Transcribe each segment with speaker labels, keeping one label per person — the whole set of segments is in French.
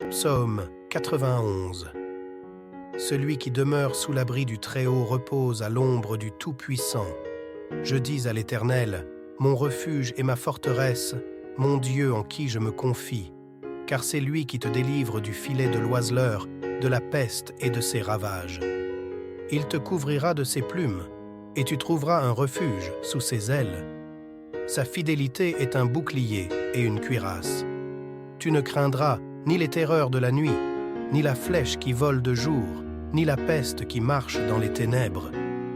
Speaker 1: Psaume 91. Celui qui demeure sous l'abri du Très-Haut repose à l'ombre du Tout-Puissant. Je dis à l'Éternel, mon refuge et ma forteresse, mon Dieu en qui je me confie, car c'est lui qui te délivre du filet de l'oiseleur, de la peste et de ses ravages. Il te couvrira de ses plumes, et tu trouveras un refuge sous ses ailes. Sa fidélité est un bouclier et une cuirasse. Tu ne craindras ni les terreurs de la nuit, ni la flèche qui vole de jour, ni la peste qui marche dans les ténèbres,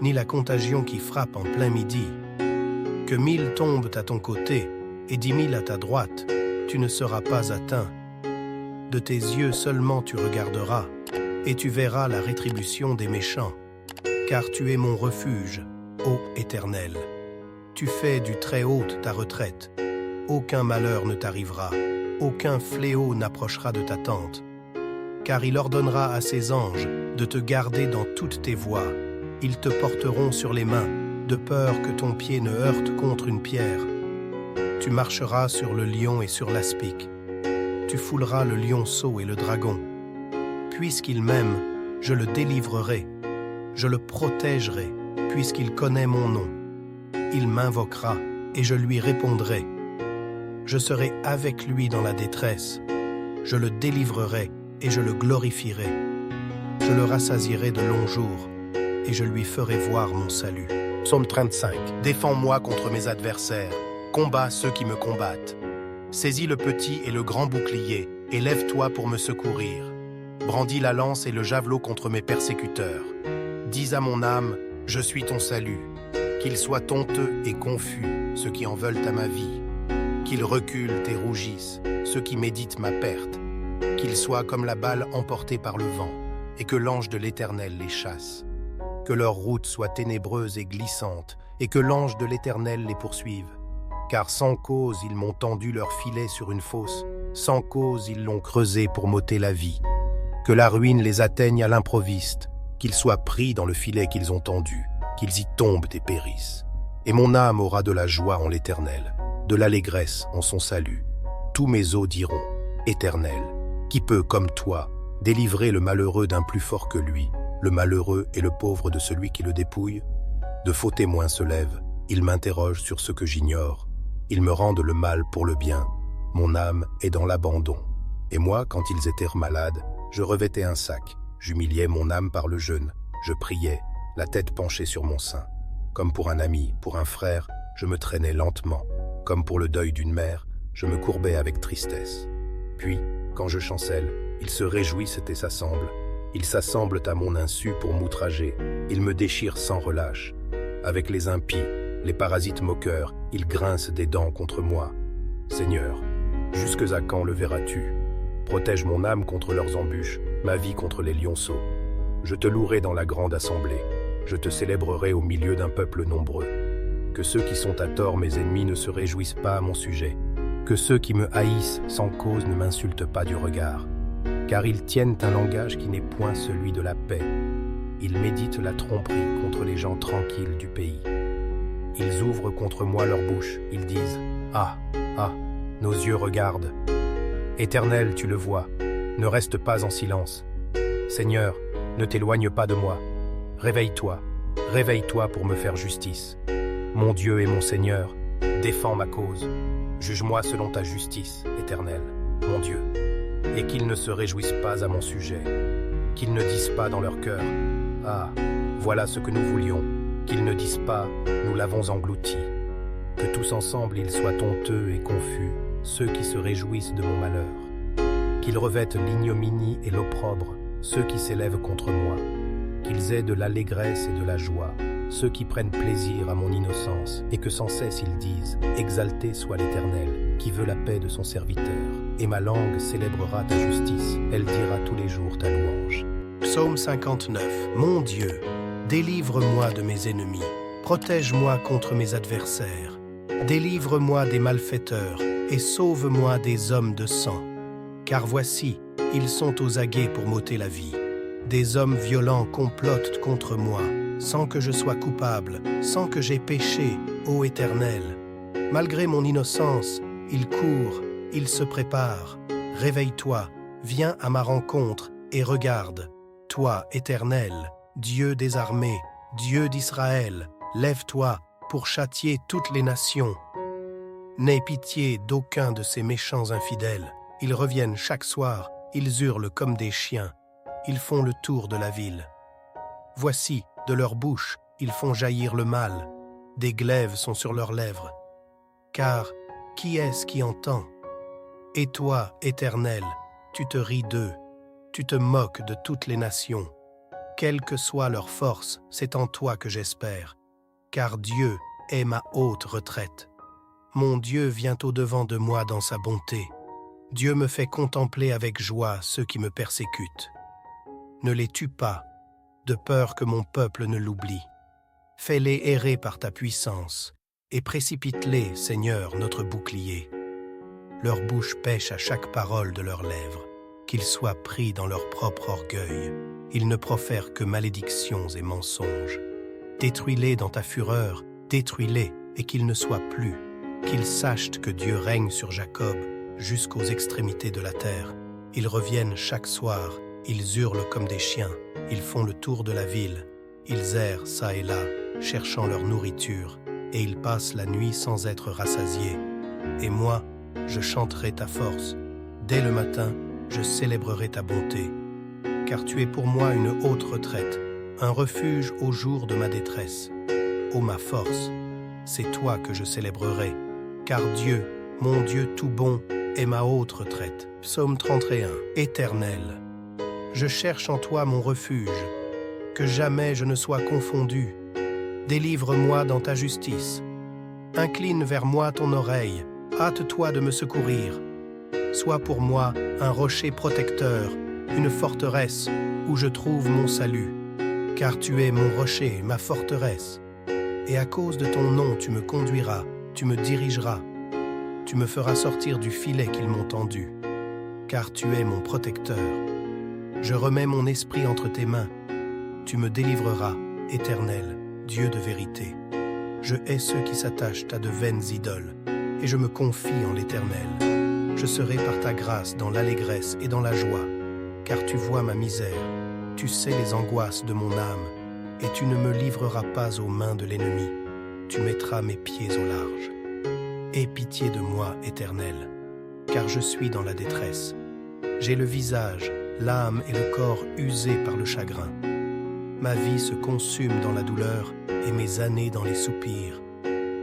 Speaker 1: ni la contagion qui frappe en plein midi. Que 1000 tombent à ton côté et 10 000 à ta droite, tu ne seras pas atteint. De tes yeux seulement tu regarderas, et tu verras la rétribution des méchants. Car tu es mon refuge, ô Éternel. Tu fais du Très-Haut ta retraite. Aucun malheur ne t'arrivera, aucun fléau n'approchera de ta tente. Car il ordonnera à ses anges de te garder dans toutes tes voies. Ils te porteront sur les mains, de peur que ton pied ne heurte contre une pierre. Tu marcheras sur le lion et sur l'aspic. Tu fouleras le lionceau et le dragon. Puisqu'il m'aime, je le délivrerai. Je le protégerai, puisqu'il connaît mon nom. Il m'invoquera, et je lui répondrai. Je serai avec lui dans la détresse. Je le délivrerai, et je le glorifierai. Je le rassasierai de longs jours, et je lui ferai voir mon salut. Psaume 35. Défends-moi contre mes adversaires. Combats ceux qui me combattent. Saisis le petit et le grand bouclier, et lève-toi pour me secourir. Brandis la lance et le javelot contre mes persécuteurs. Dis à mon âme, je suis ton salut. Qu'ils soient honteux et confus, ceux qui en veulent à ma vie. Qu'ils reculent et rougissent, ceux qui méditent ma perte. Qu'ils soient comme la balle emportée par le vent, et que l'ange de l'Éternel les chasse. Que leur route soit ténébreuse et glissante, et que l'ange de l'Éternel les poursuive. Car sans cause ils m'ont tendu leur filet sur une fosse, sans cause ils l'ont creusé pour m'ôter la vie. Que la ruine les atteigne à l'improviste, qu'ils soient pris dans le filet qu'ils ont tendu, qu'ils y tombent et périssent. Et mon âme aura de la joie en l'Éternel, de l'allégresse en son salut. Tous mes os diront, Éternel, qui peut, comme toi, délivrer le malheureux d'un plus fort que lui, le malheureux et le pauvre de celui qui le dépouille? De faux témoins se lèvent, ils m'interrogent sur ce que j'ignore. Ils me rendent le mal pour le bien. Mon âme est dans l'abandon. Et moi, quand ils étaient malades, je revêtais un sac. J'humiliais mon âme par le jeûne. Je priais, la tête penchée sur mon sein. Comme pour un ami, pour un frère, je me traînais lentement. Comme pour le deuil d'une mère, je me courbais avec tristesse. Puis, quand je chancelle, ils se réjouissent et s'assemblent. Ils s'assemblent à mon insu pour m'outrager. Ils me déchirent sans relâche. Avec les impies, les parasites moqueurs, ils grincent des dents contre moi. Seigneur, jusque à quand le verras-tu? Protège mon âme contre leurs embûches, ma vie contre les lionceaux. Je te louerai dans la grande assemblée. Je te célébrerai au milieu d'un peuple nombreux. Que ceux qui sont à tort mes ennemis ne se réjouissent pas à mon sujet. Que ceux qui me haïssent sans cause ne m'insultent pas du regard. Car ils tiennent un langage qui n'est point celui de la paix. Ils méditent la tromperie contre les gens tranquilles du pays. Ils ouvrent contre moi leur bouche, ils disent « Ah, ah, nos yeux regardent. Éternel, tu le vois, ne reste pas en silence. Seigneur, ne t'éloigne pas de moi. Réveille-toi, réveille-toi pour me faire justice. Mon Dieu et mon Seigneur, défends ma cause. Juge-moi selon ta justice, Éternel, mon Dieu. Et qu'ils ne se réjouissent pas à mon sujet, qu'ils ne disent pas dans leur cœur « Ah, voilà ce que nous voulions », qu'ils ne disent pas « Nous l'avons englouti ». Que tous ensemble ils soient honteux et confus, ceux qui se réjouissent de mon malheur. Qu'ils revêtent l'ignominie et l'opprobre, ceux qui s'élèvent contre moi. Qu'ils aient de l'allégresse et de la joie, ceux qui prennent plaisir à mon innocence, et que sans cesse ils disent « Exalté soit l'Éternel, qui veut la paix de son serviteur. Et ma langue célébrera ta justice, elle dira tous les jours ta louange. » Psaume 59. Mon Dieu, délivre-moi de mes ennemis, protège-moi contre mes adversaires, délivre-moi des malfaiteurs et sauve-moi des hommes de sang. Car voici, ils sont aux aguets pour m'ôter la vie. Des hommes violents complotent contre moi, sans que je sois coupable, sans que j'aie péché, ô Éternel. Malgré mon innocence, ils courent, ils se préparent. Réveille-toi, viens à ma rencontre et regarde. Toi, Éternel, Dieu des armées, Dieu d'Israël, lève-toi pour châtier toutes les nations. N'aie pitié d'aucun de ces méchants infidèles. Ils reviennent chaque soir, ils hurlent comme des chiens. Ils font le tour de la ville. Voici, de leur bouche, ils font jaillir le mal. Des glaives sont sur leurs lèvres. Car qui est-ce qui entend? Et toi, Éternel, tu te ris d'eux. Tu te moques de toutes les nations. Quelle que soit leur force, c'est en toi que j'espère. Car Dieu est ma haute retraite. Mon Dieu vient au-devant de moi dans sa bonté. Dieu me fait contempler avec joie ceux qui me persécutent. Ne les tue pas, de peur que mon peuple ne l'oublie. Fais-les errer par ta puissance, et précipite-les, Seigneur, notre bouclier. Leur bouche pêche à chaque parole de leurs lèvres, qu'ils soient pris dans leur propre orgueil. Ils ne profèrent que malédictions et mensonges. Détruis-les dans ta fureur, détruis-les, et qu'ils ne soient plus. Qu'ils sachent que Dieu règne sur Jacob, jusqu'aux extrémités de la terre. Ils reviennent chaque soir, ils hurlent comme des chiens, ils font le tour de la ville. Ils errent çà et là, cherchant leur nourriture, et ils passent la nuit sans être rassasiés. Et moi, je chanterai ta force. Dès le matin, je célébrerai ta bonté. Car tu es pour moi une haute retraite, un refuge au jour de ma détresse. Ô ma force, c'est toi que je célébrerai. Car Dieu, mon Dieu tout bon, est ma haute retraite. Psaume 31. Éternel, je cherche en toi mon refuge, que jamais je ne sois confondu. Délivre-moi dans ta justice. Incline vers moi ton oreille, hâte-toi de me secourir. Sois pour moi un rocher protecteur, une forteresse où je trouve mon salut. Car tu es mon rocher, ma forteresse. Et à cause de ton nom tu me conduiras, tu me dirigeras. Tu me feras sortir du filet qu'ils m'ont tendu. Car tu es mon protecteur. Je remets mon esprit entre tes mains. Tu me délivreras, Éternel, Dieu de vérité. Je hais ceux qui s'attachent à de vaines idoles, et je me confie en l'Éternel. Je serai par ta grâce dans l'allégresse et dans la joie, car tu vois ma misère, tu sais les angoisses de mon âme, et tu ne me livreras pas aux mains de l'ennemi. Tu mettras mes pieds au large. Aie pitié de moi, Éternel, car je suis dans la détresse. J'ai le visage, l'âme et le corps usés par le chagrin. Ma vie se consume dans la douleur et mes années dans les soupirs.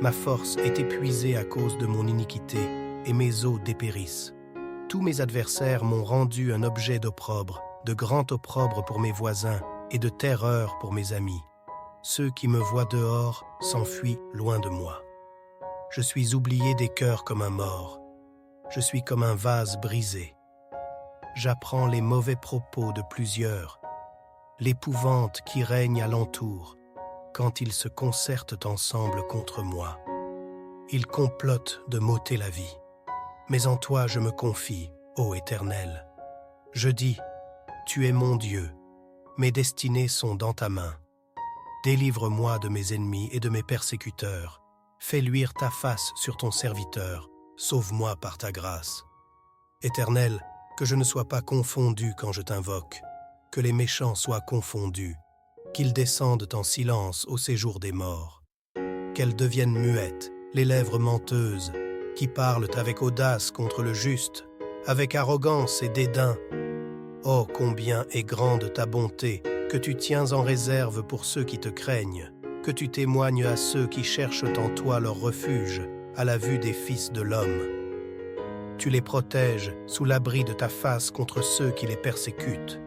Speaker 1: Ma force est épuisée à cause de mon iniquité et mes os dépérissent. Tous mes adversaires m'ont rendu un objet d'opprobre, de grand opprobre pour mes voisins et de terreur pour mes amis. Ceux qui me voient dehors s'enfuient loin de moi. Je suis oublié des cœurs comme un mort. Je suis comme un vase brisé. J'apprends les mauvais propos de plusieurs, l'épouvante qui règne alentour, quand ils se concertent ensemble contre moi. Ils complotent de m'ôter la vie. Mais en toi je me confie, ô Éternel. Je dis, tu es mon Dieu, mes destinées sont dans ta main. Délivre-moi de mes ennemis et de mes persécuteurs. Fais luire ta face sur ton serviteur. Sauve-moi par ta grâce. Éternel, que je ne sois pas confondu quand je t'invoque, que les méchants soient confondus, qu'ils descendent en silence au séjour des morts, qu'elles deviennent muettes, les lèvres menteuses, qui parlent avec audace contre le juste, avec arrogance et dédain. Oh, combien est grande ta bonté, que tu tiens en réserve pour ceux qui te craignent, que tu témoignes à ceux qui cherchent en toi leur refuge, à la vue des fils de l'homme. Tu les protèges sous l'abri de ta face contre ceux qui les persécutent.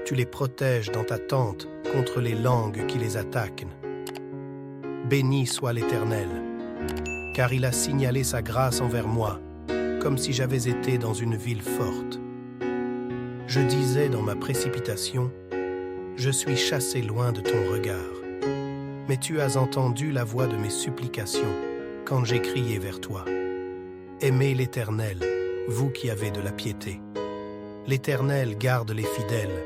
Speaker 1: Tu les protèges dans ta tente contre les langues qui les attaquent. Béni soit l'Éternel, car il a signalé sa grâce envers moi, comme si j'avais été dans une ville forte. Je disais dans ma précipitation, je suis chassé loin de ton regard. Mais tu as entendu la voix de mes supplications quand j'ai crié vers toi. Aimez l'Éternel, vous qui avez de la piété. L'Éternel garde les fidèles,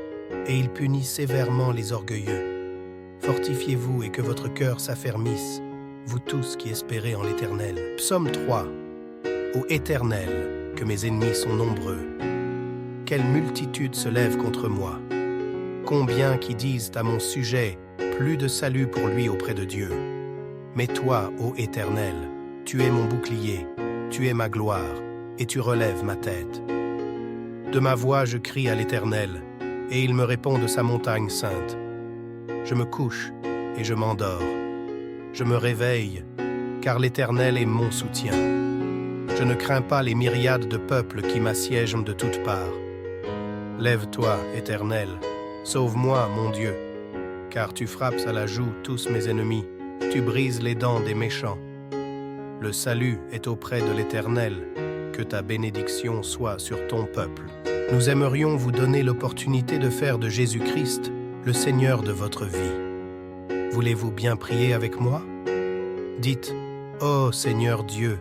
Speaker 1: et il punit sévèrement les orgueilleux. Fortifiez-vous et que votre cœur s'affermisse, vous tous qui espérez en l'Éternel. Psaume 3. Ô Éternel, que mes ennemis sont nombreux, quelle multitude se lève contre moi. Combien qui disent à mon sujet, plus de salut pour lui auprès de Dieu. Mais toi, ô Éternel, tu es mon bouclier, tu es ma gloire, et tu relèves ma tête. De ma voix je crie à l'Éternel, et il me répond de sa montagne sainte. Je me couche et je m'endors. Je me réveille, car l'Éternel est mon soutien. Je ne crains pas les myriades de peuples qui m'assiègent de toutes parts. Lève-toi, Éternel, sauve-moi, mon Dieu, car tu frappes à la joue tous mes ennemis, tu brises les dents des méchants. Le salut est auprès de l'Éternel, que ta bénédiction soit sur ton peuple. Nous aimerions vous donner l'opportunité de faire de Jésus-Christ le Seigneur de votre vie. Voulez-vous bien prier avec moi? Dites, ô Seigneur Dieu,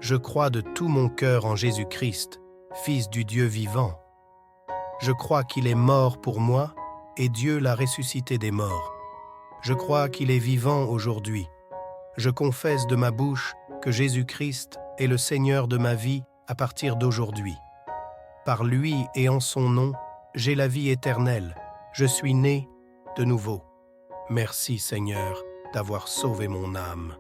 Speaker 1: je crois de tout mon cœur en Jésus-Christ, Fils du Dieu vivant. Je crois qu'il est mort pour moi et Dieu l'a ressuscité des morts. Je crois qu'il est vivant aujourd'hui. Je confesse de ma bouche que Jésus-Christ est le Seigneur de ma vie à partir d'aujourd'hui. Par lui et en son nom, j'ai la vie éternelle. Je suis né de nouveau. Merci Seigneur d'avoir sauvé mon âme.